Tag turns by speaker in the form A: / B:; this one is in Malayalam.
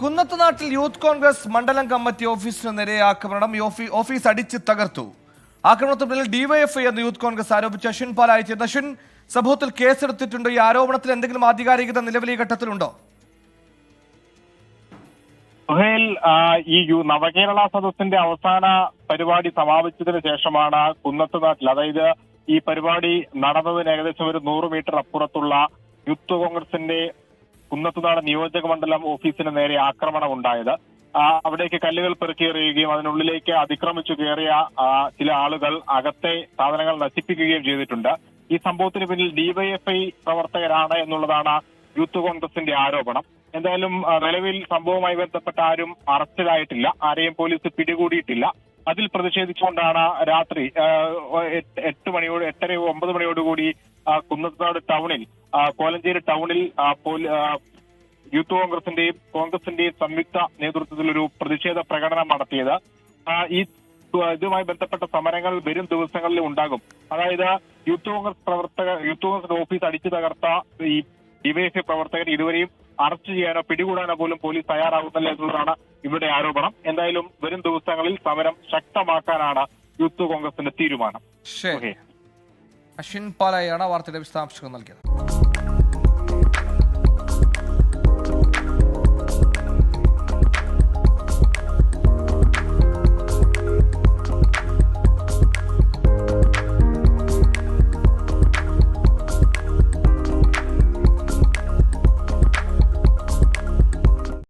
A: കുന്നത്തുനാട്ടിൽ യൂത്ത് കോൺഗ്രസ് മണ്ഡലം കമ്മിറ്റി ഓഫീസിന് നേരെ ആക്രമണം. ഓഫീസ് അടിച്ച് തകർത്തു. ആക്രമണത്തിന് പിന്നിൽ ഡിവൈഎഫ്ഐ എന്ന് യൂത്ത് കോൺഗ്രസ് ആരോപിച്ച അശ്വിൻ പാലായി. അശ്വിൻ, സംഭവത്തിൽ കേസെടുത്തിട്ടുണ്ട്. ഈ ആരോപണത്തിൽ എന്തെങ്കിലും ആധികാരികത നിലവിൽ ഈ ഘട്ടത്തിലുണ്ടോ?
B: സുഹേൽ, ഈ നവകേരള സദസ്സിന്റെ അവസാന പരിപാടി സമാപിച്ചതിന് ശേഷമാണ് കുന്നത്തുനാട്ടിൽ, അതായത് ഈ പരിപാടി നടന്നതിന് ഏകദേശം ഒരു 100 മീറ്റർ അപ്പുറത്തുള്ള യൂത്ത് കോൺഗ്രസിന്റെ കുന്നത്തുനാട് നിയോജക മണ്ഡലം ഓഫീസിന് നേരെ ആക്രമണം ഉണ്ടായത്. അവിടേക്ക് കല്ലുകൾ പെറുക്കിയെറിയുകയും അതിനുള്ളിലേക്ക് അതിക്രമിച്ചു കയറിയ ചില ആളുകൾ അകത്തെ സാധനങ്ങൾ നശിപ്പിക്കുകയും ചെയ്തിട്ടുണ്ട്. ഈ സംഭവത്തിന് പിന്നിൽ ഡിവൈഎഫ്ഐ പ്രവർത്തകരാണ് എന്നുള്ളതാണ് യൂത്ത് കോൺഗ്രസിന്റെ ആരോപണം. എന്തായാലും നിലവിൽ സംഭവവുമായി ബന്ധപ്പെട്ട ആരും അറസ്റ്റിലായിട്ടില്ല, ആരെയും പോലീസ് പിടികൂടിയിട്ടില്ല. അതിൽ പ്രതിഷേധിച്ചുകൊണ്ടാണ് രാത്രി 8 മണിയോട് 8:30 9 മണിയോടുകൂടി കുന്നത്തുനാട് ടൗണിൽ, കോലഞ്ചേരി ടൗണിൽ യൂത്ത് കോൺഗ്രസിന്റെയും സംയുക്ത നേതൃത്വത്തിൽ ഒരു പ്രതിഷേധ പ്രകടനം നടത്തിയത്. ഇതുമായി ബന്ധപ്പെട്ട സമരങ്ങൾ വരും ദിവസങ്ങളിൽ ഉണ്ടാകും. അതായത് യൂത്ത് കോൺഗ്രസിന്റെ ഓഫീസ് അടിച്ചു തകർത്ത ഈ ഡിവൈഎഫ്ഐ പ്രവർത്തകർ ഇതുവരെയും അറസ്റ്റ് ചെയ്യാനോ പിടികൂടാനോ പോലും പോലീസ് തയ്യാറാകുന്നില്ല എന്നുള്ളതാണ് ഇവിടെ ആരോപണം. എന്തായാലും വരും ദിവസങ്ങളിൽ സമരം ശക്തമാക്കാനാണ് യൂത്ത് കോൺഗ്രസിന്റെ തീരുമാനം.
A: അശ്വിൻ പാലായാണ് വാർത്തയുടെ വിശദാംശങ്ങൾ നൽകിയത്.